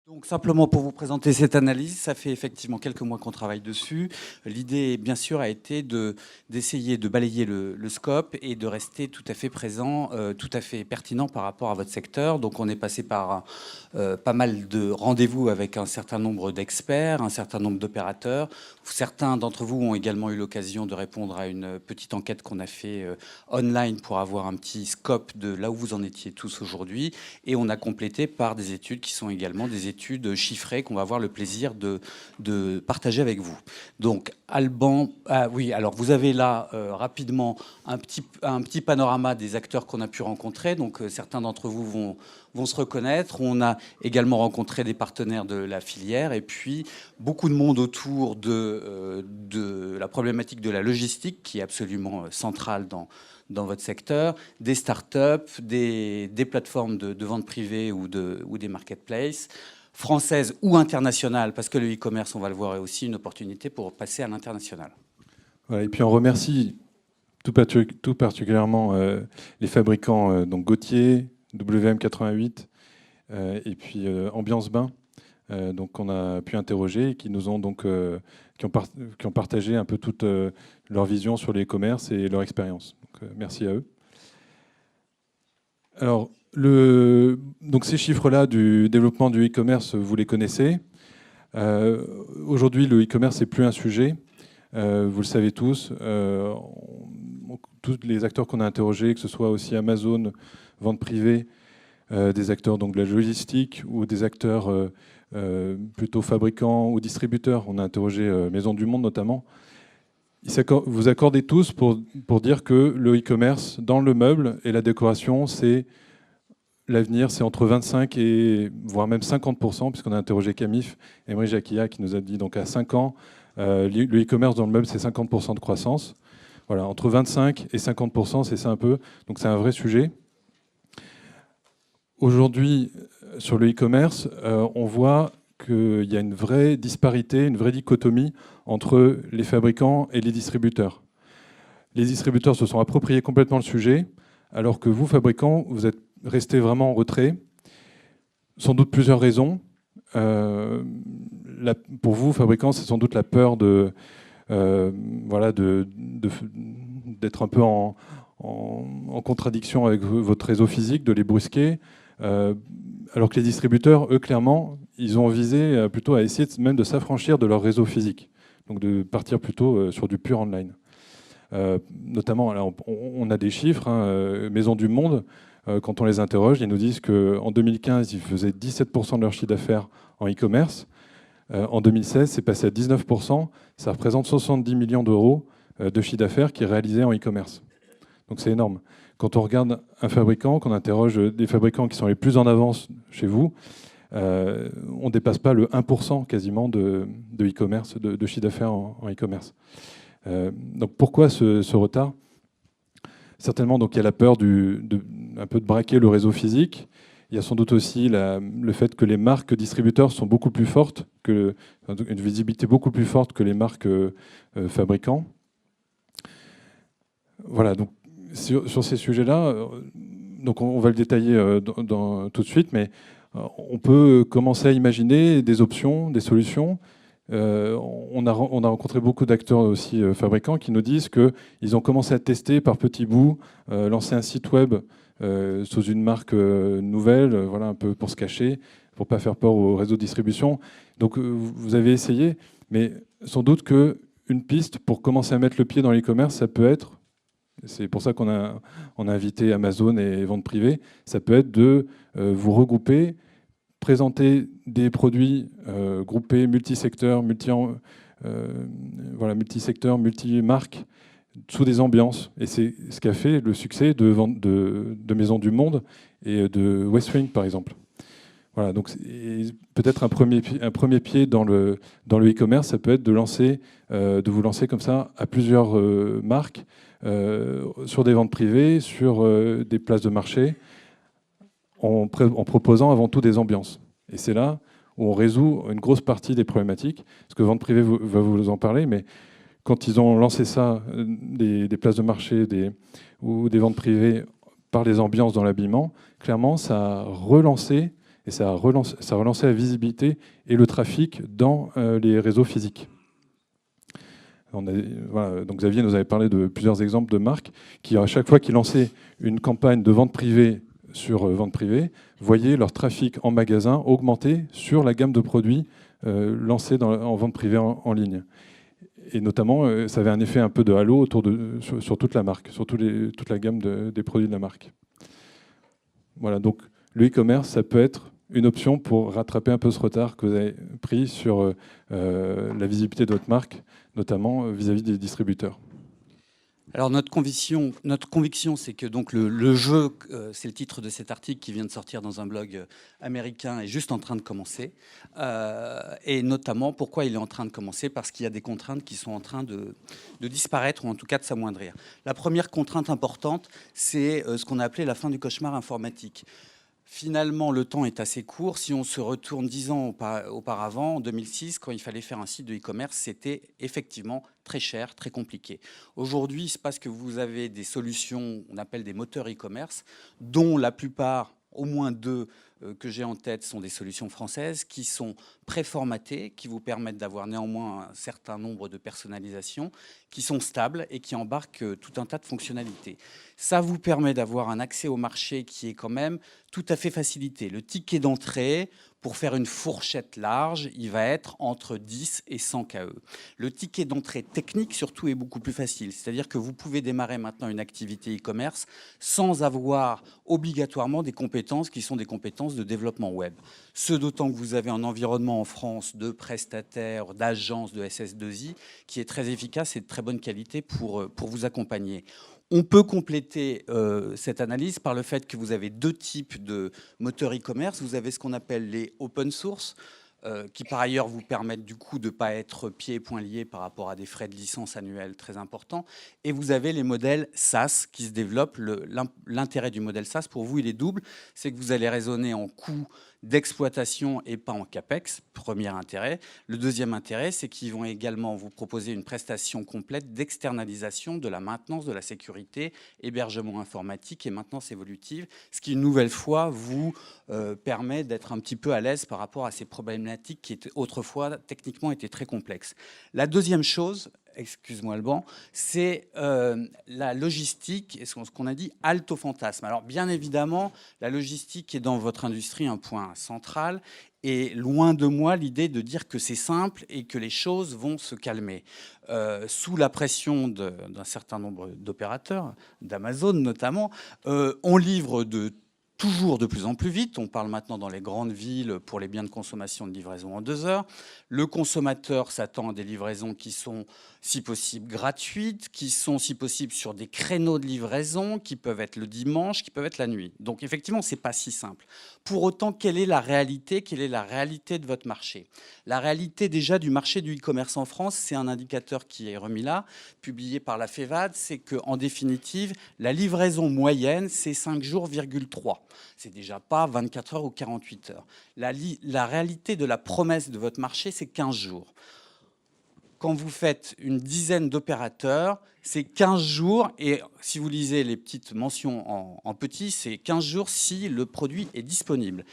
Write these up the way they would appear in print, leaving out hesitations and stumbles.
Donc simplement pour vous présenter cette analyse, ça fait effectivement quelques mois qu'on travaille dessus. L'idée, bien sûr, a été d'essayer de balayer le scope et de rester tout à fait présent, tout à fait pertinent par rapport à votre secteur. Donc on est passé par pas mal de rendez-vous avec un certain nombre d'experts, un certain nombre d'opérateurs. Certains d'entre vous ont également eu l'occasion de répondre à une petite enquête qu'on a fait online pour avoir un petit scope de là où vous en étiez tous aujourd'hui. Et on a complété par des études qui sont également des études chiffrées qu'on va avoir le plaisir de partager avec vous. Donc, Alban, oui, alors vous avez là rapidement un petit panorama des acteurs qu'on a pu rencontrer. Donc, certains d'entre vous vont se reconnaître. On a également rencontré des partenaires de la filière et puis beaucoup de monde autour de la problématique de la logistique qui est absolument centrale dans votre secteur, des startups, des plateformes de vente privée ou des marketplaces, françaises ou internationales, parce que le e-commerce, on va le voir, est aussi une opportunité pour passer à l'international. Voilà, et puis on remercie tout particulièrement les fabricants, donc Gauthier, WM88, et puis Ambiance Bain, donc qu'on a pu interroger et qui nous ont donc qui ont partagé un peu toute leur vision sur les e-commerce et leur expérience. Donc, merci à eux. Alors, donc ces chiffres-là du développement du e-commerce, vous les connaissez. Aujourd'hui, le e-commerce n'est plus un sujet. Vous le savez tous. Tous les acteurs qu'on a interrogés, que ce soit aussi Amazon, vente privée, des acteurs donc de la logistique ou des acteurs plutôt fabricants ou distributeurs. On a interrogé Maison du Monde notamment. Vous accordez tous pour dire que le e-commerce dans le meuble et la décoration, c'est l'avenir, c'est entre 25 et voire même 50%, puisqu'on a interrogé Camif, Emery Jacquia, qui nous a dit donc à 5 ans, le e-commerce dans le meuble, c'est 50% de croissance. Voilà, entre 25 et 50%, c'est ça un peu. Donc c'est un vrai sujet. Aujourd'hui, sur le e-commerce, on voit qu'il y a une vraie disparité, une vraie dichotomie entre les fabricants et les distributeurs. Les distributeurs se sont appropriés complètement le sujet, alors que vous, fabricants, vous êtes restés vraiment en retrait. Sans doute plusieurs raisons. Pour vous, fabricants, c'est sans doute la peur voilà, d'être un peu en contradiction avec votre réseau physique, de les brusquer. Alors que les distributeurs, eux, clairement, ils ont visé plutôt à essayer même de s'affranchir de leur réseau physique, donc de partir plutôt sur du pur online. Notamment, alors, on a des chiffres, hein, Maison du Monde, quand on les interroge, ils nous disent qu'en 2015, ils faisaient 17% de leur chiffre d'affaires en e-commerce. En 2016, c'est passé à 19%. Ça représente 70 millions d'euros de chiffre d'affaires qui est réalisé en e-commerce. Donc c'est énorme. Quand on regarde un fabricant, qu'on interroge des fabricants qui sont les plus en avance chez vous, on ne dépasse pas le 1% quasiment de e-commerce, de chiffre d'affaires en e-commerce. Donc pourquoi ce retard ? Certainement, donc, il y a la peur un peu de braquer le réseau physique. Il y a sans doute aussi le fait que les marques distributeurs sont beaucoup plus fortes, une visibilité beaucoup plus forte que les marques fabricants. Voilà, donc sur ces sujets-là, donc on va le détailler tout de suite, mais on peut commencer à imaginer des options, des solutions. On a rencontré beaucoup d'acteurs aussi fabricants qui nous disent qu'ils ont commencé à tester par petits bouts, lancer un site web sous une marque nouvelle, voilà, un peu pour se cacher, pour ne pas faire peur au réseau de distribution. Donc vous avez essayé, mais sans doute qu'une piste pour commencer à mettre le pied dans l'e-commerce, ça peut être, c'est pour ça qu'on a invité Amazon et Vente Privée, ça peut être de vous regrouper, présenter des produits groupés, multisecteurs, multisecteurs, multimarques, sous des ambiances. Et c'est ce qu'a fait le succès de Maison du Monde et de Westwing, par exemple. Voilà, donc peut-être un premier pied dans le e-commerce, ça peut être de vous lancer comme ça à plusieurs marques, sur des ventes privées, sur des places de marché, en proposant avant tout des ambiances. Et c'est là où on résout une grosse partie des problématiques. Parce que Vente Privée va vous en parler, mais quand ils ont lancé ça, des places de marché ou des ventes privées par les ambiances dans l'habillement, clairement, ça a relancé et ça a relancé la visibilité et le trafic dans les réseaux physiques. Voilà, donc Xavier nous avait parlé de plusieurs exemples de marques qui, à chaque fois qu'ils lançaient une campagne de vente privée sur vente privée, voyaient leur trafic en magasin augmenter sur la gamme de produits lancés en vente privée en ligne. Et notamment, ça avait un effet un peu de halo sur toute la marque, sur toute la gamme des produits de la marque. Voilà, donc le e-commerce, ça peut être une option pour rattraper un peu ce retard que vous avez pris sur la visibilité de votre marque, notamment vis-à-vis des distributeurs. Alors notre conviction, c'est que donc le jeu, c'est le titre de cet article qui vient de sortir dans un blog américain, est juste en train de commencer. Et notamment, pourquoi il est en train de commencer? Parce qu'il y a des contraintes qui sont en train de disparaître, ou en tout cas de s'amoindrir. La première contrainte importante, c'est ce qu'on a appelé la fin du cauchemar informatique. Finalement, le temps est assez court. Si on se retourne 10 ans auparavant, en 2006, quand il fallait faire un site de e-commerce, c'était effectivement très cher, très compliqué. Aujourd'hui, il se passe que vous avez des solutions, on appelle des moteurs e-commerce, dont la plupart, au moins deux que j'ai en tête, sont des solutions françaises qui sont préformatées, qui vous permettent d'avoir néanmoins un certain nombre de personnalisations, qui sont stables et qui embarquent tout un tas de fonctionnalités. Ça vous permet d'avoir un accès au marché qui est quand même tout à fait facilité. Le ticket d'entrée, pour faire une fourchette large, il va être entre 10 et 100 KE. Le ticket d'entrée technique, surtout, est beaucoup plus facile. C'est-à-dire que vous pouvez démarrer maintenant une activité e-commerce sans avoir obligatoirement des compétences qui sont des compétences de développement web. Ce d'autant que vous avez un environnement en France de prestataires, d'agences, de SS2I, qui est très efficace et de très bonne qualité pour vous accompagner. On peut compléter cette analyse par le fait que vous avez deux types de moteurs e-commerce. Vous avez ce qu'on appelle les open source, qui par ailleurs vous permettent du coup de ne pas être pieds et poings liés par rapport à des frais de licence annuels très importants. Et vous avez les modèles SaaS qui se développent. L'intérêt du modèle SaaS, pour vous, il est double. C'est que vous allez raisonner en coût d'exploitation et pas en CAPEX, premier intérêt. Le deuxième intérêt, c'est qu'ils vont également vous proposer une prestation complète d'externalisation de la maintenance, de la sécurité, hébergement informatique et maintenance évolutive, ce qui, une nouvelle fois, vous permet d'être un petit peu à l'aise par rapport à ces problématiques qui étaient autrefois, techniquement, étaient très complexes. La deuxième chose, excuse-moi Alban, c'est la logistique et ce qu'on a dit halte au fantasme. Alors bien évidemment, la logistique est dans votre industrie un point central et loin de moi l'idée de dire que c'est simple et que les choses vont se calmer. Sous la pression d'un certain nombre d'opérateurs, d'Amazon notamment, on livre toujours de plus en plus vite. On parle maintenant dans les grandes villes pour les biens de consommation de livraison en 2 heures. Le consommateur s'attend à des livraisons qui sont, si possible, gratuites, qui sont, si possible, sur des créneaux de livraison, qui peuvent être le dimanche, qui peuvent être la nuit. Donc, effectivement, ce n'est pas si simple. Pour autant, quelle est la réalité? Quelle est la réalité de votre marché? La réalité, déjà, du marché du e-commerce en France, c'est un indicateur qui est remis là, publié par la FEVAD, c'est qu'en définitive, la livraison moyenne, c'est 5 jours,3. C'est déjà pas 24 heures ou 48 heures. La réalité de la promesse de votre marché, c'est 15 jours. Quand vous faites une dizaine d'opérateurs, c'est 15 jours. Et si vous lisez les petites mentions en petit, c'est 15 jours si le produit est disponible.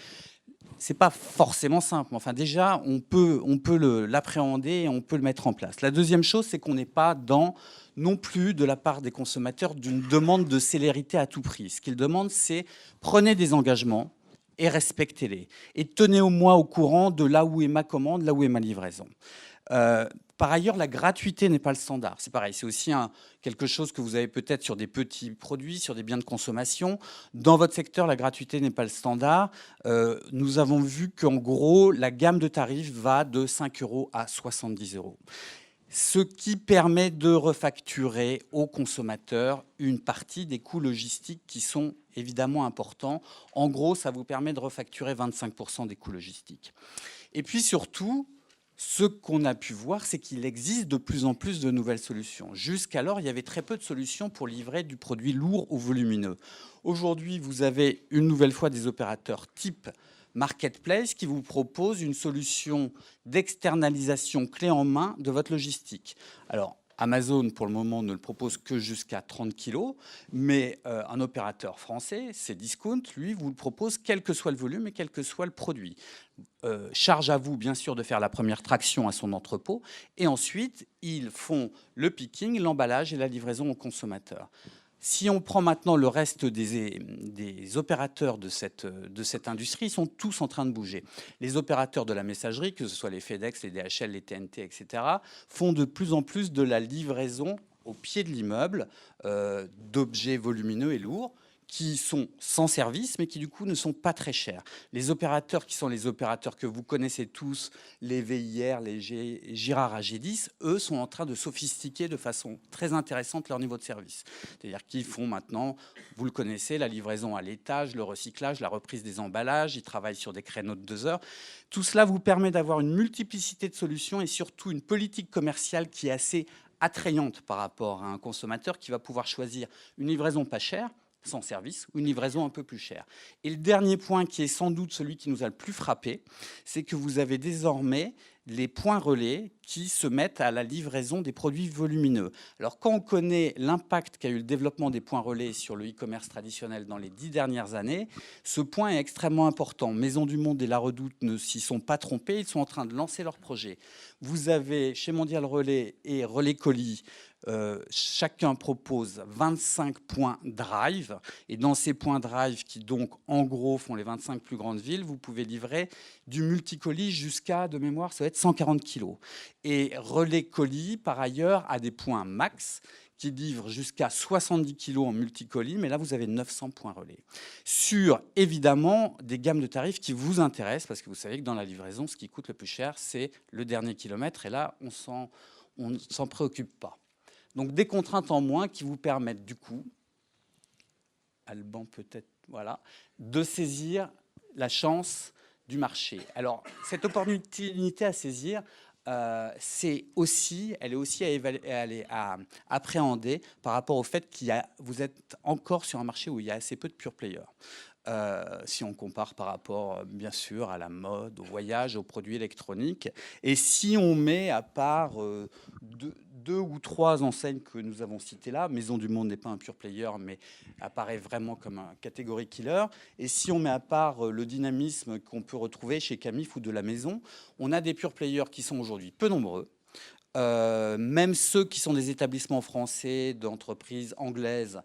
C'est pas forcément simple. Enfin, déjà, on peut l'appréhender et on peut le mettre en place. La deuxième chose, c'est qu'on n'est pas dans non plus de la part des consommateurs d'une demande de célérité à tout prix. Ce qu'ils demandent, c'est prenez des engagements et respectez-les. Et tenez-moi au courant de là où est ma commande, là où est ma livraison. Par ailleurs, la gratuité n'est pas le standard. C'est pareil, c'est aussi quelque chose que vous avez peut-être sur des petits produits, sur des biens de consommation. Dans votre secteur, la gratuité n'est pas le standard. Nous avons vu qu'en gros, la gamme de tarifs va de 5 € à 70 €. Ce qui permet de refacturer aux consommateurs une partie des coûts logistiques qui sont évidemment importants. En gros, ça vous permet de refacturer 25% des coûts logistiques. Et puis surtout, ce qu'on a pu voir, c'est qu'il existe de plus en plus de nouvelles solutions. Jusqu'alors, il y avait très peu de solutions pour livrer du produit lourd ou volumineux. Aujourd'hui, vous avez une nouvelle fois des opérateurs type Marketplace qui vous proposent une solution d'externalisation clé en main de votre logistique. Alors, Amazon, pour le moment, ne le propose que jusqu'à 30 kg, mais un opérateur français, Cdiscount, lui, vous le propose quel que soit le volume et quel que soit le produit. Charge à vous, bien sûr, de faire la première traction à son entrepôt, et ensuite, ils font le picking, l'emballage et la livraison au consommateur. Si on prend maintenant le reste des opérateurs de cette industrie, ils sont tous en train de bouger. Les opérateurs de la messagerie, que ce soit les FedEx, les DHL, les TNT, etc., font de plus en plus de la livraison au pied de l'immeuble d'objets volumineux et lourds qui sont sans service, mais qui du coup ne sont pas très chers. Les opérateurs qui sont les opérateurs que vous connaissez tous, les VIR, les Girard AG10, eux sont en train de sophistiquer de façon très intéressante leur niveau de service. C'est-à-dire qu'ils font maintenant, vous le connaissez, la livraison à l'étage, le recyclage, la reprise des emballages, ils travaillent sur des créneaux de 2 heures. Tout cela vous permet d'avoir une multiplicité de solutions et surtout une politique commerciale qui est assez attrayante par rapport à un consommateur qui va pouvoir choisir une livraison pas chère, sans service, ou une livraison un peu plus chère. Et le dernier point, qui est sans doute celui qui nous a le plus frappé, c'est que vous avez désormais les points relais qui se mettent à la livraison des produits volumineux. Alors quand on connaît l'impact qu'a eu le développement des points relais sur le e-commerce traditionnel dans les 10 dernières années, ce point est extrêmement important. Maison du Monde et La Redoute ne s'y sont pas trompés, ils sont en train de lancer leur projet. Vous avez chez Mondial Relais et Relais Colis, chacun propose 25 points drive, et dans ces points drive qui donc en gros font les 25 plus grandes villes, vous pouvez livrer du multicolis jusqu'à, de mémoire, ça va être 140 kg. Et Relais Colis, par ailleurs, a des points max qui livrent jusqu'à 70 kg en multicolis, mais là vous avez 900 points relais. Sur évidemment des gammes de tarifs qui vous intéressent, parce que vous savez que dans la livraison, ce qui coûte le plus cher, c'est le dernier kilomètre, et là on ne s'en préoccupe pas. Donc des contraintes en moins qui vous permettent du coup, Alban peut-être, voilà, de saisir la chance du marché. Alors cette opportunité à saisir, elle est aussi à appréhender par rapport au fait vous êtes encore sur un marché où il y a assez peu de pure players. Si on compare par rapport, bien sûr, à la mode, au voyage, aux produits électroniques. Et si on met à part deux ou trois enseignes que nous avons citées là, Maison du Monde n'est pas un pure player, mais apparaît vraiment comme un catégorie killer. Et si on met à part le dynamisme qu'on peut retrouver chez Camif ou de la Maison, on a des pure players qui sont aujourd'hui peu nombreux. Même ceux qui sont des établissements français, d'entreprises anglaises,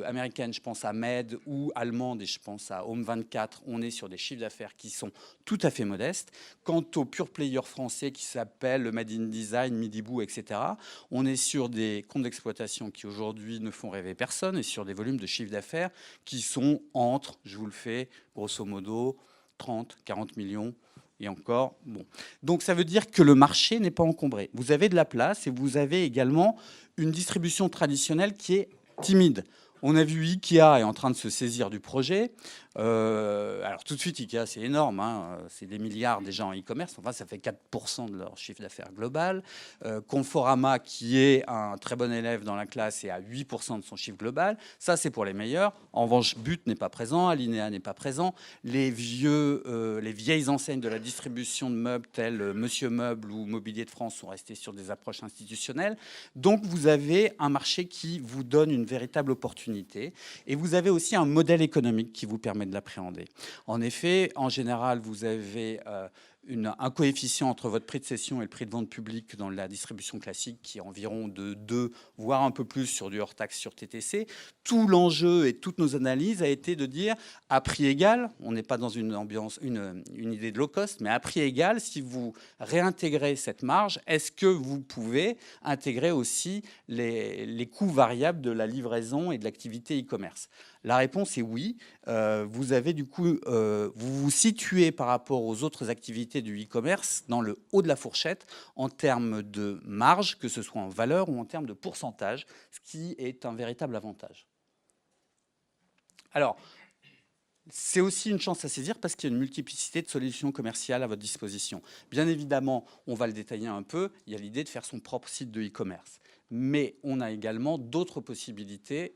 américaines, je pense à Med, ou allemandes, et je pense à Home24, on est sur des chiffres d'affaires qui sont tout à fait modestes. Quant aux pure players français qui s'appellent Made in Design, Midiboo, etc., on est sur des comptes d'exploitation qui aujourd'hui ne font rêver personne et sur des volumes de chiffre d'affaires qui sont entre, je vous le fais, grosso modo, 30, 40 millions. Et encore, bon. Donc ça veut dire que le marché n'est pas encombré. Vous avez de la place et vous avez également une distribution traditionnelle qui est timide. On a vu Ikea est en train de se saisir du projet. Alors tout de suite, Ikea, c'est énorme, hein. C'est des milliards déjà en e-commerce. Enfin, ça fait 4% de leur chiffre d'affaires global. Conforama, qui est un très bon élève dans la classe, est à 8% de son chiffre global. Ça, c'est pour les meilleurs. En revanche, But n'est pas présent, Alinea n'est pas présent. Les vieilles enseignes de la distribution de meubles telles Monsieur Meuble ou Mobilier de France sont restées sur des approches institutionnelles. Donc, vous avez un marché qui vous donne une véritable opportunité. Et vous avez aussi un modèle économique qui vous permet de l'appréhender. En effet, en général, vous avez un coefficient entre votre prix de cession et le prix de vente public dans la distribution classique qui est environ de 2, voire un peu plus sur du hors-taxe sur TTC. Tout l'enjeu et toutes nos analyses a été de dire, à prix égal, on n'est pas dans une ambiance, une idée de low cost, mais à prix égal, si vous réintégrez cette marge, est-ce que vous pouvez intégrer aussi les coûts variables de la livraison et de l'activité e-commerce ? La réponse est oui. Vous avez du coup, vous vous situez par rapport aux autres activités du e-commerce dans le haut de la fourchette en termes de marge, que ce soit en valeur ou en termes de pourcentage, ce qui est un véritable avantage. Alors, c'est aussi une chance à saisir parce qu'il y a une multiplicité de solutions commerciales à votre disposition. Bien évidemment, on va le détailler un peu, il y a l'idée de faire son propre site de e-commerce. Mais on a également d'autres possibilités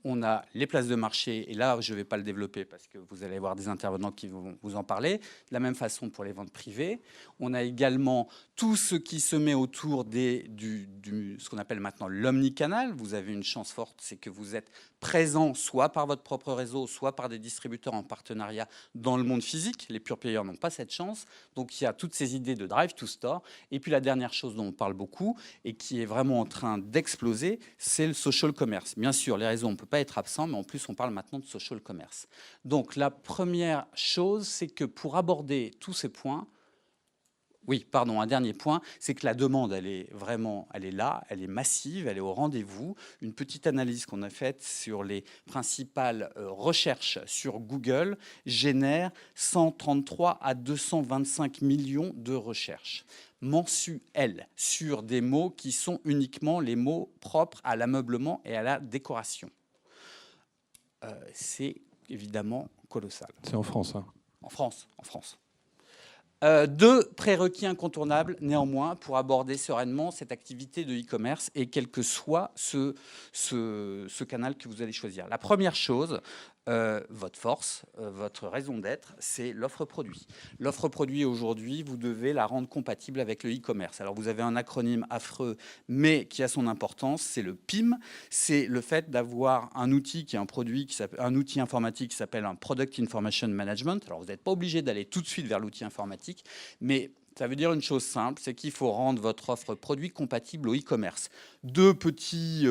on a les places de marché, et là, je ne vais pas le développer parce que vous allez avoir des intervenants qui vont vous en parler. De la même façon pour les ventes privées. On a également tout ce qui se met autour ce qu'on appelle maintenant l'omnicanal. Vous avez une chance forte, c'est que vous êtes présent soit par votre propre réseau, soit par des distributeurs en partenariat dans le monde physique. Les pure players n'ont pas cette chance. Donc il y a toutes ces idées de drive to store. Et puis la dernière chose dont on parle beaucoup et qui est vraiment en train d'exploser, c'est le social commerce. Bien sûr, les réseaux, on ne peut pas être absent, mais en plus, on parle maintenant de social commerce. Donc la première chose, c'est que pour aborder tous ces points, oui, pardon, un dernier point, c'est que la demande, elle est là, elle est massive, elle est au rendez-vous. Une petite analyse qu'on a faite sur les principales recherches sur Google génère 133 à 225 millions de recherches mensuelles sur des mots qui sont uniquement les mots propres à l'ameublement et à la décoration. C'est évidemment colossal. C'est en France, hein. En France. Deux prérequis incontournables, néanmoins, pour aborder sereinement cette activité de e-commerce et quel que soit ce canal que vous allez choisir. La première chose, votre force, votre raison d'être, c'est l'offre produit. L'offre produit, aujourd'hui, vous devez la rendre compatible avec le e-commerce. Alors, vous avez un acronyme affreux, mais qui a son importance, c'est le PIM. C'est le fait d'avoir un outil qui est un outil informatique qui s'appelle un Product Information Management. Alors, vous n'êtes pas obligé d'aller tout de suite vers l'outil informatique, mais ça veut dire une chose simple, c'est qu'il faut rendre votre offre produit compatible au e-commerce. Deux petits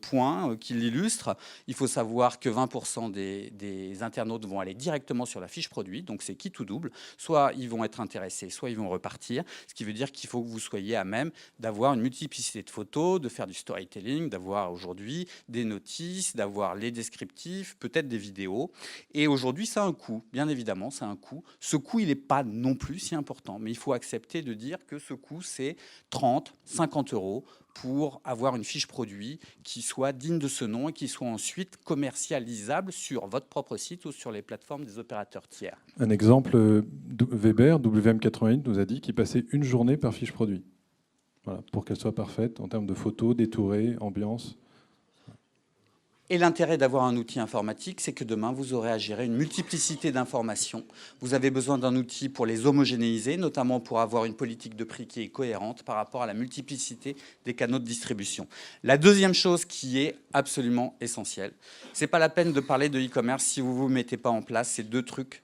points qui l'illustrent. Il faut savoir que 20% des internautes vont aller directement sur la fiche produit, donc c'est qui tout double. Soit ils vont être intéressés, soit ils vont repartir, ce qui veut dire qu'il faut que vous soyez à même d'avoir une multiplicité de photos, de faire du storytelling, d'avoir aujourd'hui des notices, d'avoir les descriptifs, peut-être des vidéos. Et aujourd'hui, ça a un coût, bien évidemment, ça a un coût. Ce coût, il n'est pas non plus si important, mais il faut accepter de dire que ce coût, c'est 30, 50 € pour avoir une fiche produit qui soit digne de ce nom et qui soit ensuite commercialisable sur votre propre site ou sur les plateformes des opérateurs tiers. Un exemple, Weber, WM88, nous a dit qu'il passait une journée par fiche produit. Voilà, pour qu'elle soit parfaite en termes de photos, détourées, ambiance. Et l'intérêt d'avoir un outil informatique, c'est que demain, vous aurez à gérer une multiplicité d'informations. Vous avez besoin d'un outil pour les homogénéiser, notamment pour avoir une politique de prix qui est cohérente par rapport à la multiplicité des canaux de distribution. La deuxième chose qui est absolument essentielle, c'est pas la peine de parler de e-commerce si vous ne vous mettez pas en place ces deux trucs,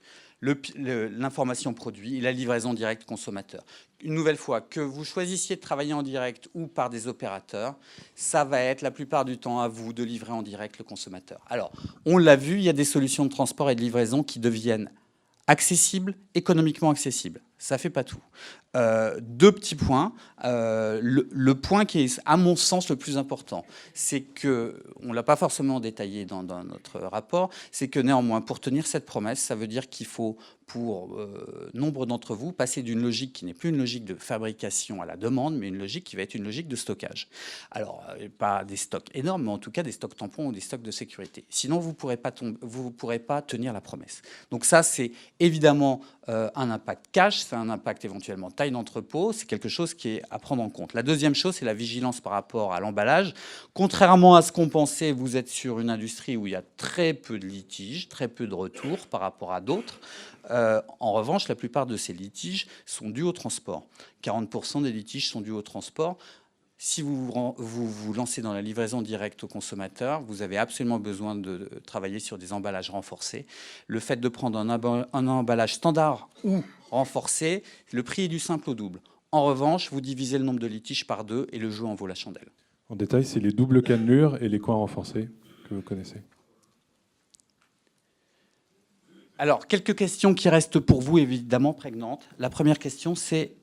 l'information produit et la livraison directe consommateur. Une nouvelle fois, que vous choisissiez de travailler en direct ou par des opérateurs, ça va être la plupart du temps à vous de livrer en direct le consommateur. Alors, on l'a vu, il y a des solutions de transport et de livraison qui deviennent accessibles, économiquement accessibles. Ça ne fait pas tout. Deux petits points. Le point qui est, à mon sens, le plus important, c'est que, on ne l'a pas forcément détaillé dans notre rapport, c'est que néanmoins, pour tenir cette promesse, ça veut dire qu'il faut, pour nombre d'entre vous, passer d'une logique qui n'est plus une logique de fabrication à la demande, mais une logique qui va être une logique de stockage. Alors, pas des stocks énormes, mais en tout cas des stocks tampons ou des stocks de sécurité. Sinon, vous ne pourrez pas tenir la promesse. Donc ça, c'est évidemment un impact cash, c'est un impact éventuellement taille d'entrepôt, c'est quelque chose qui est à prendre en compte. La deuxième chose, c'est la vigilance par rapport à l'emballage. Contrairement à ce qu'on pensait, vous êtes sur une industrie où il y a très peu de litiges, très peu de retours par rapport à d'autres. En revanche, la plupart de ces litiges sont dus au transport. 40% des litiges sont dus au transport. Si vous vous lancez dans la livraison directe au consommateur, vous avez absolument besoin de travailler sur des emballages renforcés. Le fait de prendre un emballage standard ou renforcé, le prix est du simple au double. En revanche, vous divisez le nombre de litiges par 2 et le jeu en vaut la chandelle. En détail, c'est les doubles cannelures et les coins renforcés que vous connaissez. Alors, quelques questions qui restent pour vous évidemment prégnantes. La première question, c'est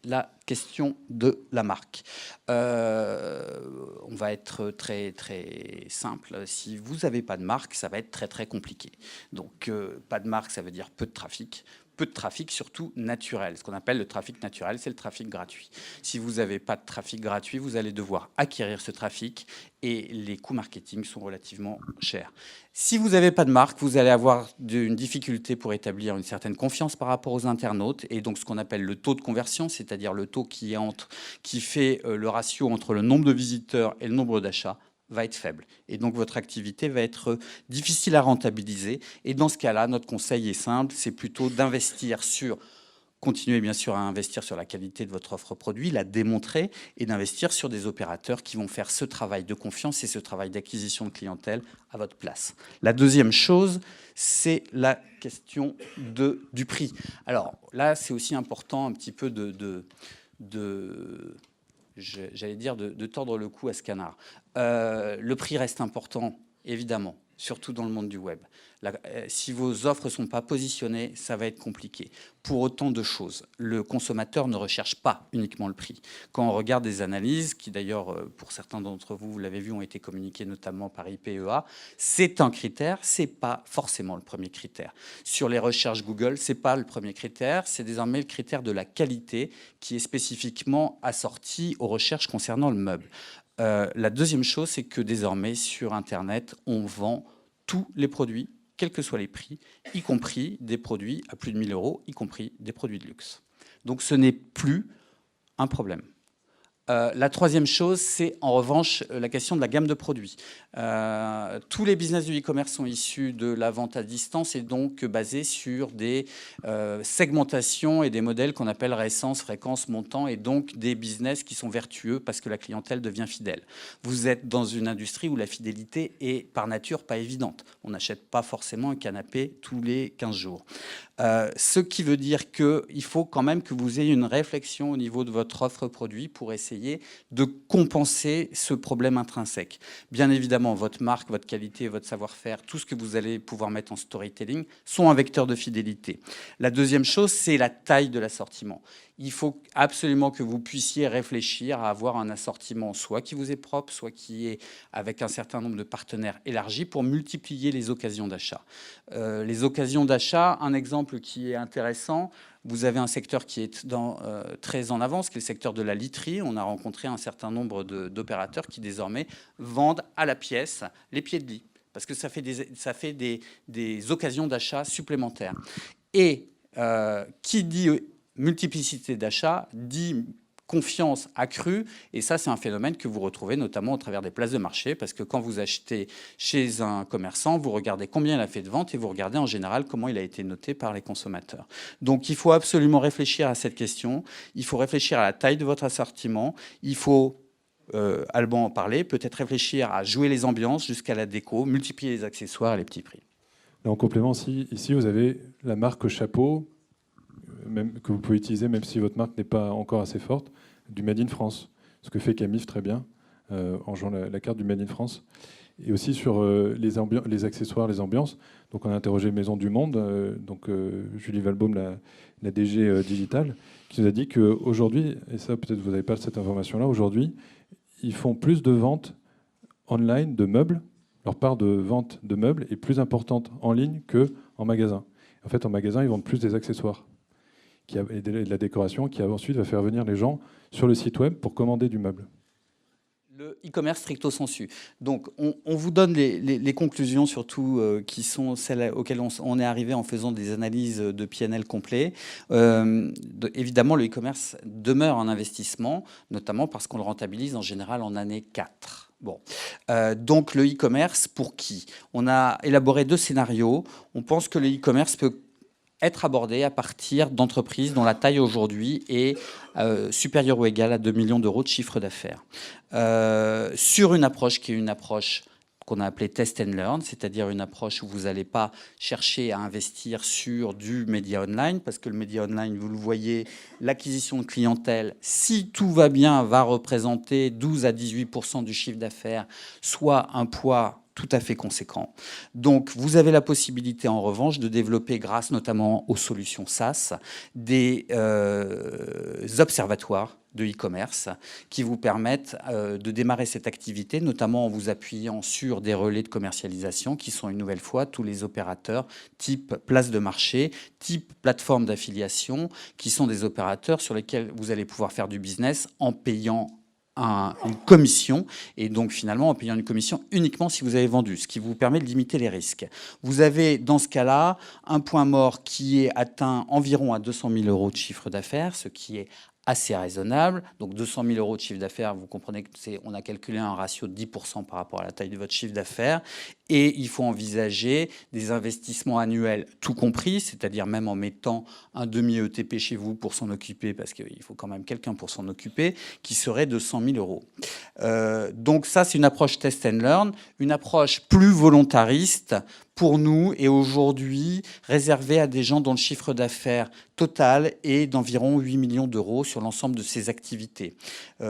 la question de la marque. On va être très très simple. Si vous n'avez pas de marque, ça va être très très compliqué. Donc pas de marque, ça veut dire peu de trafic. Peu de trafic, surtout naturel. Ce qu'on appelle le trafic naturel, c'est le trafic gratuit. Si vous n'avez pas de trafic gratuit, vous allez devoir acquérir ce trafic et les coûts marketing sont relativement chers. Si vous n'avez pas de marque, vous allez avoir une difficulté pour établir une certaine confiance par rapport aux internautes et donc ce qu'on appelle le taux de conversion, c'est-à-dire le taux qui fait le ratio entre le nombre de visiteurs et le nombre d'achats, va être faible. Et donc, votre activité va être difficile à rentabiliser. Et dans ce cas-là, notre conseil est simple, c'est plutôt d'investir sur... Continuez bien sûr à investir sur la qualité de votre offre produit, la démontrer et d'investir sur des opérateurs qui vont faire ce travail de confiance et ce travail d'acquisition de clientèle à votre place. La deuxième chose, c'est la question du prix. Alors là, c'est aussi important un petit peu j'allais dire, de tordre le cou à ce canard. Le prix reste important, évidemment, surtout dans le monde du web. Si vos offres ne sont pas positionnées, ça va être compliqué. Pour autant de choses, le consommateur ne recherche pas uniquement le prix. Quand on regarde des analyses, qui d'ailleurs, pour certains d'entre vous, vous l'avez vu, ont été communiquées notamment par IPEA, c'est un critère, c'est pas forcément le premier critère. Sur les recherches Google, c'est pas le premier critère, c'est désormais le critère de la qualité qui est spécifiquement assorti aux recherches concernant le meuble. La deuxième chose, c'est que désormais, sur Internet, on vend tous les produits, quels que soient les prix, y compris des produits à plus de 1 000 €, y compris des produits de luxe. Donc ce n'est plus un problème. La troisième chose, c'est en revanche la question de la gamme de produits. Tous les business du e-commerce sont issus de la vente à distance et donc basés sur des segmentations et des modèles qu'on appelle récence, fréquence, montant, et donc des business qui sont vertueux parce que la clientèle devient fidèle. Vous êtes dans une industrie où la fidélité est par nature pas évidente. On n'achète pas forcément un canapé tous les 15 jours. Ce qui veut dire qu'il faut quand même que vous ayez une réflexion au niveau de votre offre produit pour essayer de compenser ce problème intrinsèque. Bien évidemment, votre marque, votre qualité, votre savoir-faire, tout ce que vous allez pouvoir mettre en storytelling sont un vecteur de fidélité. La deuxième chose, c'est la taille de l'assortiment. Il faut absolument que vous puissiez réfléchir à avoir un assortiment soit qui vous est propre, soit qui est avec un certain nombre de partenaires élargis pour multiplier les occasions d'achat. Les occasions d'achat, un exemple qui est intéressant, vous avez un secteur qui est très en avance, qui est le secteur de la literie. On a rencontré un certain nombre d'opérateurs qui désormais vendent à la pièce les pieds de lit, parce que ça fait des occasions d'achat supplémentaires. Et qui dit multiplicité d'achats dit confiance accrue, et ça c'est un phénomène que vous retrouvez notamment au travers des places de marché, parce que quand vous achetez chez un commerçant, vous regardez combien il a fait de ventes et vous regardez en général comment il a été noté par les consommateurs. Donc il faut absolument réfléchir à cette question, il faut réfléchir à la taille de votre assortiment, il faut Alban en parlait, peut-être réfléchir à jouer les ambiances jusqu'à la déco, multiplier les accessoires et les petits prix. Et en complément, ici vous avez la marque Chapeau, même, que vous pouvez utiliser même si votre marque n'est pas encore assez forte, du Made in France, ce que fait Camif très bien, en jouant la carte du Made in France. Et aussi sur les accessoires, les ambiances. Donc on a interrogé Maison du Monde, Julie Valbaum, la DG Digital, qui nous a dit qu'aujourd'hui, et ça peut-être vous n'avez pas cette information-là, aujourd'hui, ils font plus de ventes online de meubles. Leur part de vente de meubles est plus importante en ligne qu'en magasin. En fait, en magasin, ils vendent plus des accessoires et de la décoration qui ensuite va faire venir les gens sur le site web pour commander du meuble. Le e-commerce stricto sensu. Donc, on vous donne les conclusions, surtout qui sont celles auxquelles on est arrivé en faisant des analyses de PNL complet. Évidemment, le e-commerce demeure un investissement, notamment parce qu'on le rentabilise en général en année 4. Bon. Donc, le e-commerce, pour qui? On a élaboré 2 scénarios. On pense que le e-commerce peut être abordé à partir d'entreprises dont la taille aujourd'hui est supérieure ou égale à 2 millions d'euros de chiffre d'affaires. Sur une approche qui est une approche qu'on a appelée test and learn, c'est-à-dire une approche où vous n'allez pas chercher à investir sur du média online, parce que le média online, vous le voyez, l'acquisition de clientèle, si tout va bien, va représenter 12 à 18% du chiffre d'affaires, soit un poids tout à fait conséquent. Donc, vous avez la possibilité, en revanche, de développer, grâce notamment aux solutions SaaS, des observatoires de e-commerce qui vous permettent de démarrer cette activité, notamment en vous appuyant sur des relais de commercialisation qui sont une nouvelle fois tous les opérateurs type place de marché, type plateforme d'affiliation, qui sont des opérateurs sur lesquels vous allez pouvoir faire du business en payant une commission, et donc finalement en payant une commission uniquement si vous avez vendu, ce qui vous permet de limiter les risques. Vous avez dans ce cas-là un point mort qui est atteint environ à 200 000 euros de chiffre d'affaires, ce qui est assez raisonnable. Donc 200 000 euros de chiffre d'affaires, vous comprenez qu'on a calculé un ratio de 10% par rapport à la taille de votre chiffre d'affaires. Et il faut envisager des investissements annuels tout compris, c'est-à-dire même en mettant un demi-ETP chez vous pour s'en occuper, parce qu'il faut quand même quelqu'un pour s'en occuper, qui serait de 100 000 euros. Donc ça, c'est une approche test and learn, une approche plus volontariste pour nous et aujourd'hui réservée à des gens dont le chiffre d'affaires total est d'environ 8 millions d'euros sur l'ensemble de ces activités.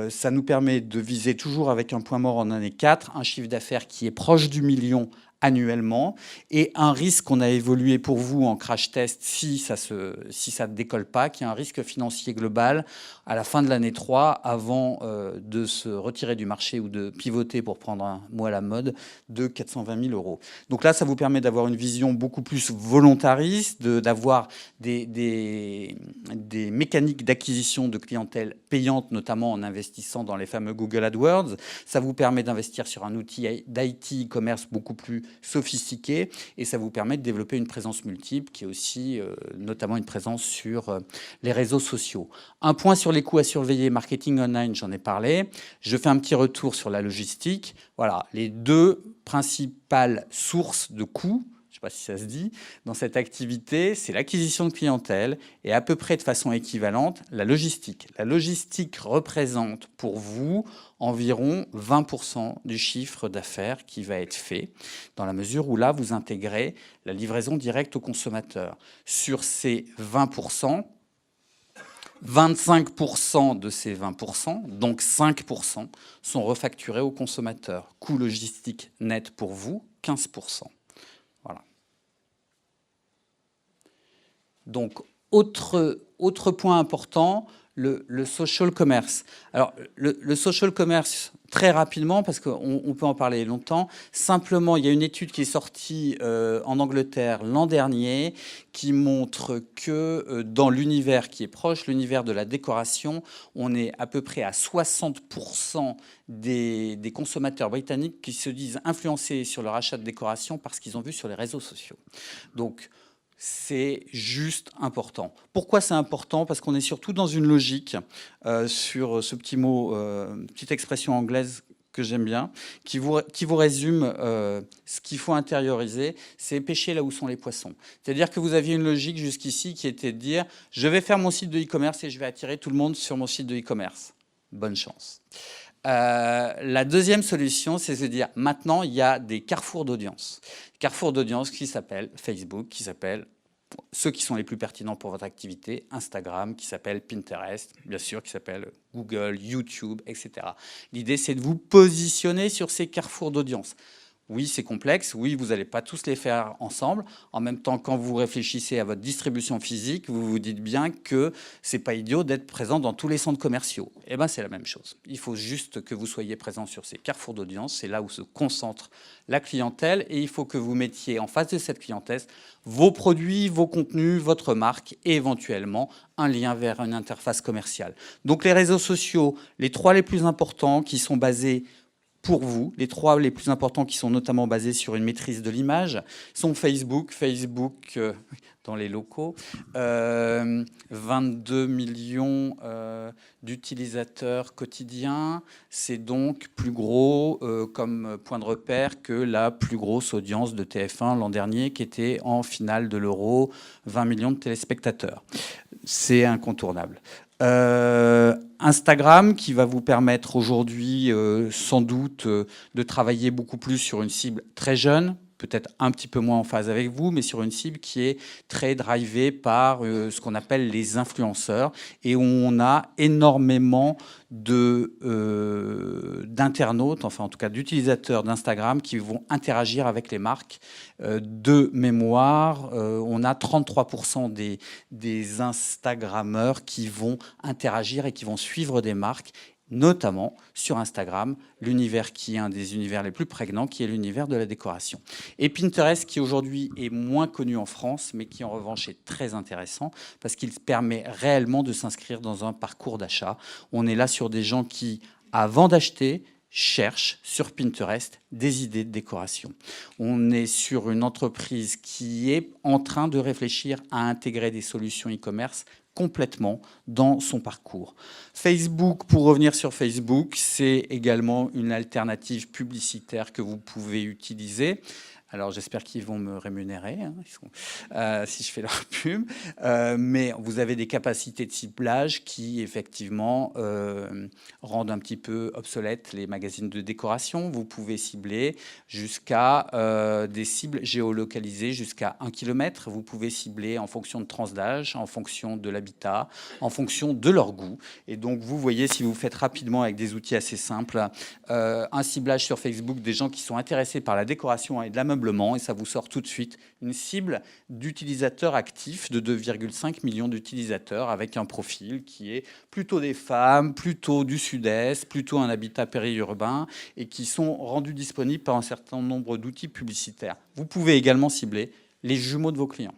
Ça nous permet de viser toujours avec un point mort en année 4, un chiffre d'affaires qui est proche du million annuellement et un risque qu'on a évolué pour vous en crash test si ça ne décolle pas, qui est un risque financier global à la fin de l'année 3 avant de se retirer du marché ou de pivoter, pour prendre un mot à la mode, de 420 000 euros. Donc là, ça vous permet d'avoir une vision beaucoup plus volontariste, d'avoir des mécaniques d'acquisition de clientèle payante, notamment en investissant dans les fameux Google AdWords. Ça vous permet d'investir sur un outil d'IT e-commerce beaucoup plus sophistiqué et ça vous permet de développer une présence multiple qui est aussi notamment une présence sur les réseaux sociaux. Un point sur les coûts à surveiller, marketing online, j'en ai parlé. Je fais un petit retour sur la logistique. Voilà, les deux principales sources de coûts, je ne sais pas si ça se dit, dans cette activité, c'est l'acquisition de clientèle et à peu près de façon équivalente, la logistique. La logistique représente pour vous environ 20% du chiffre d'affaires qui va être fait, dans la mesure où là, vous intégrez la livraison directe au consommateur. Sur ces 20%, 25% de ces 20%, donc 5%, sont refacturés au consommateur. Coût logistique net pour vous, 15%. Voilà. Donc, autre point important, le social commerce. Alors, le social commerce, très rapidement, parce qu'on peut en parler longtemps, simplement, il y a une étude qui est sortie en Angleterre l'an dernier qui montre que dans l'univers qui est proche, l'univers de la décoration, on est à peu près à 60% des consommateurs britanniques qui se disent influencés sur leur achat de décoration parce qu'ils ont vu sur les réseaux sociaux. Donc, c'est juste important. Pourquoi c'est important? Parce qu'on est surtout dans une logique, sur ce petit mot, petite expression anglaise que j'aime bien, qui vous résume ce qu'il faut intérioriser, c'est pêcher là où sont les poissons. C'est-à-dire que vous aviez une logique jusqu'ici qui était de dire « je vais faire mon site de e-commerce et je vais attirer tout le monde sur mon site de e-commerce ». Bonne chance. La deuxième solution, c'est de se dire maintenant, il y a des carrefours d'audience. Carrefours d'audience qui s'appellent Facebook, qui s'appellent ceux qui sont les plus pertinents pour votre activité, Instagram, qui s'appelle Pinterest, bien sûr, qui s'appelle Google, YouTube, etc. L'idée, c'est de vous positionner sur ces carrefours d'audience. Oui, c'est complexe. Oui, vous n'allez pas tous les faire ensemble. En même temps, quand vous réfléchissez à votre distribution physique, vous vous dites bien que c'est pas idiot d'être présent dans tous les centres commerciaux. Eh ben, c'est la même chose. Il faut juste que vous soyez présent sur ces carrefours d'audience. C'est là où se concentre la clientèle. Et il faut que vous mettiez en face de cette clientèle vos produits, vos contenus, votre marque et éventuellement un lien vers une interface commerciale. Donc, les réseaux sociaux, les trois les plus importants qui sont basés pour vous, les trois les plus importants qui sont notamment basés sur une maîtrise de l'image sont Facebook dans les locaux, 22 millions d'utilisateurs quotidiens, c'est donc plus gros comme point de repère que la plus grosse audience de TF1 l'an dernier qui était en finale de l'Euro, 20 millions de téléspectateurs. C'est incontournable. Instagram qui va vous permettre aujourd'hui sans doute de travailler beaucoup plus sur une cible très jeune, peut-être un petit peu moins en phase avec vous, mais sur une cible qui est très drivée par ce qu'on appelle les influenceurs et où on a énormément d'internautes, enfin en tout cas d'utilisateurs d'Instagram qui vont interagir avec les marques. De mémoire, on a 33% des Instagrammeurs qui vont interagir et qui vont suivre des marques, notamment sur Instagram, l'univers qui est un des univers les plus prégnants, qui est l'univers de la décoration. Et Pinterest, qui aujourd'hui est moins connu en France, mais qui en revanche est très intéressant, parce qu'il permet réellement de s'inscrire dans un parcours d'achat. On est là sur des gens qui, avant d'acheter, cherchent sur Pinterest des idées de décoration. On est sur une entreprise qui est en train de réfléchir à intégrer des solutions e-commerce complètement dans son parcours. Facebook, pour revenir sur Facebook, c'est également une alternative publicitaire que vous pouvez utiliser. Alors j'espère qu'ils vont me rémunérer si je fais leur pub. Mais vous avez des capacités de ciblage qui effectivement rendent un petit peu obsolètes les magazines de décoration. Vous pouvez cibler jusqu'à des cibles géolocalisées jusqu'à 1 km. Vous pouvez cibler en fonction de tranche d'âge, en fonction de l'habitat, en fonction de leur goût. Et donc vous voyez, si vous faites rapidement avec des outils assez simples, un ciblage sur Facebook des gens qui sont intéressés par la décoration et de l'ameublement, et ça vous sort tout de suite une cible d'utilisateurs actifs de 2,5 millions d'utilisateurs avec un profil qui est plutôt des femmes, plutôt du sud-est, plutôt un habitat périurbain et qui sont rendus disponibles par un certain nombre d'outils publicitaires. Vous pouvez également cibler les jumeaux de vos clients.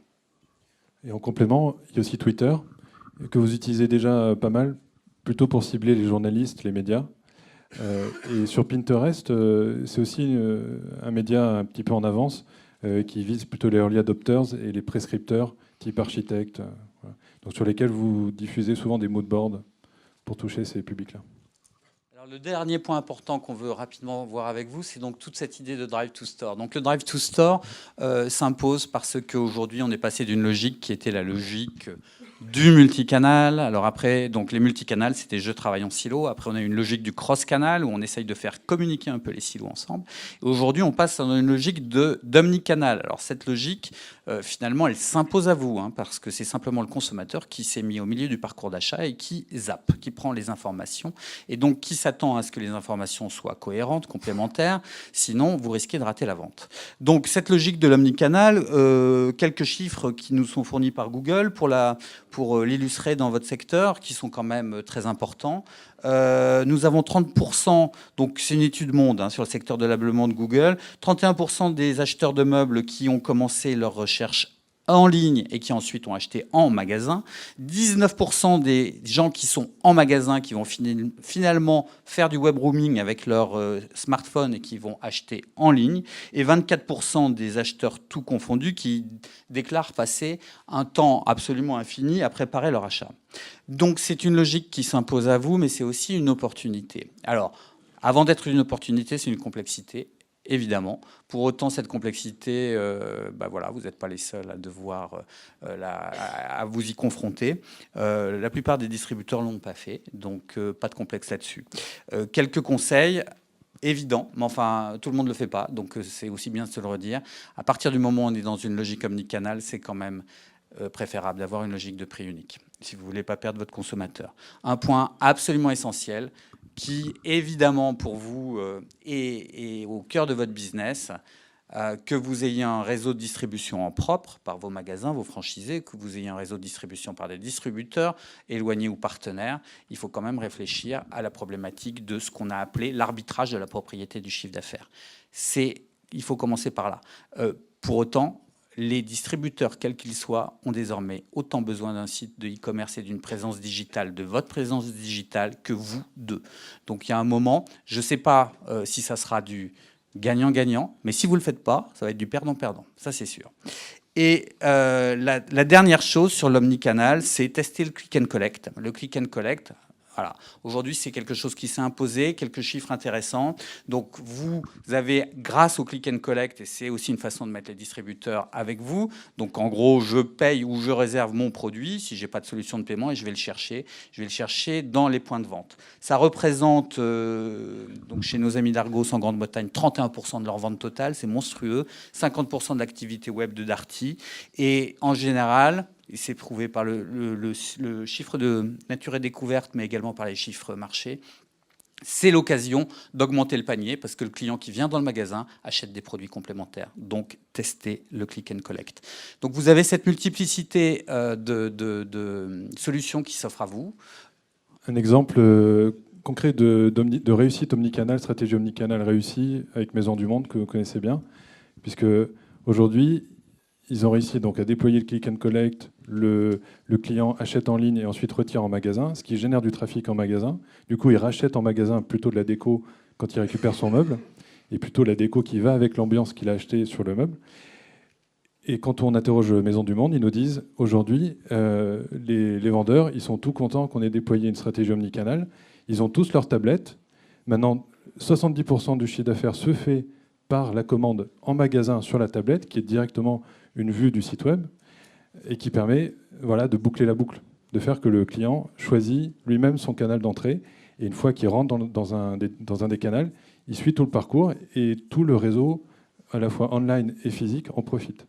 Et en complément, il y a aussi Twitter, que vous utilisez déjà pas mal, plutôt pour cibler les journalistes, les médias. Et sur Pinterest, c'est aussi un média un petit peu en avance qui vise plutôt les early adopters et les prescripteurs type architectes, voilà. Donc sur lesquels vous diffusez souvent des mood boards pour toucher ces publics-là. Alors, le dernier point important qu'on veut rapidement voir avec vous, c'est donc toute cette idée de Drive to Store. Donc le Drive to Store s'impose parce qu'aujourd'hui, on est passé d'une logique qui était la logique du multicanal. Alors après, donc les multicanals, c'était je travaille en silo. Après, on a une logique du cross-canal où on essaye de faire communiquer un peu les silos ensemble. Et aujourd'hui, on passe dans une logique d'omnicanal. Alors cette logique, finalement, elle s'impose à vous, parce que c'est simplement le consommateur qui s'est mis au milieu du parcours d'achat et qui zappe, qui prend les informations et donc qui s'attend à ce que les informations soient cohérentes, complémentaires. Sinon, vous risquez de rater la vente. Donc cette logique de l'omnicanal, quelques chiffres qui nous sont fournis par Google pour l'illustrer dans votre secteur, qui sont quand même très importants. Nous avons 30%, donc c'est une étude monde sur le secteur de l'ameublement de Google, 31% des acheteurs de meubles qui ont commencé leur recherche en ligne et qui ensuite ont acheté en magasin, 19% des gens qui sont en magasin qui vont finalement faire du web roaming avec leur smartphone et qui vont acheter en ligne, et 24% des acheteurs tout confondus qui déclarent passer un temps absolument infini à préparer leur achat. Donc c'est une logique qui s'impose à vous, mais c'est aussi une opportunité. Alors, avant d'être une opportunité, c'est une complexité. Évidemment. Pour autant, cette complexité, voilà, vous n'êtes pas les seuls à devoir à vous y confronter. La plupart des distributeurs ne l'ont pas fait, donc pas de complexe là-dessus. Quelques conseils évidents, mais enfin, tout le monde ne le fait pas, donc c'est aussi bien de se le redire. À partir du moment où on est dans une logique omnicanal, c'est quand même préférable d'avoir une logique de prix unique, si vous ne voulez pas perdre votre consommateur. Un point absolument essentiel, qui, évidemment, pour vous, est au cœur de votre business, que vous ayez un réseau de distribution en propre par vos magasins, vos franchisés, que vous ayez un réseau de distribution par des distributeurs, éloignés ou partenaires, il faut quand même réfléchir à la problématique de ce qu'on a appelé l'arbitrage de la propriété du chiffre d'affaires. Il faut commencer par là. Pour autant, les distributeurs, quels qu'ils soient, ont désormais autant besoin d'un site de e-commerce et d'une présence digitale, de votre présence digitale, que vous deux. Donc il y a un moment, je ne sais pas si ça sera du gagnant-gagnant, mais si vous ne le faites pas, ça va être du perdant-perdant, ça c'est sûr. Et la dernière chose sur l'omnicanal, c'est tester le click and collect. Le click and collect, voilà. Aujourd'hui, c'est quelque chose qui s'est imposé, quelques chiffres intéressants. Donc, vous avez, grâce au click and collect, et c'est aussi une façon de mettre les distributeurs avec vous. Donc, en gros, je paye ou je réserve mon produit si j'ai pas de solution de paiement et je vais le chercher. Je vais le chercher dans les points de vente. Ça représente, donc chez nos amis d'Argos en Grande-Bretagne, 31% de leur vente totale. C'est monstrueux. 50% de l'activité web de Darty. Et en général, et c'est prouvé par le chiffre de Nature et Découverte, mais également par les chiffres marchés, c'est l'occasion d'augmenter le panier parce que le client qui vient dans le magasin achète des produits complémentaires. Donc, testez le click and collect. Donc, vous avez cette multiplicité de solutions qui s'offrent à vous. Un exemple concret de réussite omnicanal, stratégie omnicanal réussie avec Maison du Monde, que vous connaissez bien, puisque aujourd'hui, ils ont réussi donc à déployer le click and collect, le client achète en ligne et ensuite retire en magasin, ce qui génère du trafic en magasin. Du coup, il rachète en magasin plutôt de la déco quand il récupère son meuble, et plutôt la déco qui va avec l'ambiance qu'il a acheté sur le meuble. Et quand on interroge Maison du Monde, ils nous disent aujourd'hui, les vendeurs, ils sont tout contents qu'on ait déployé une stratégie omnicanal. Ils ont tous leurs tablettes. Maintenant, 70% du chiffre d'affaires se fait par la commande en magasin sur la tablette, qui est directement une vue du site web, et qui permet de boucler la boucle, de faire que le client choisit lui-même son canal d'entrée. Et une fois qu'il rentre dans un des canaux, il suit tout le parcours et tout le réseau, à la fois online et physique, en profite.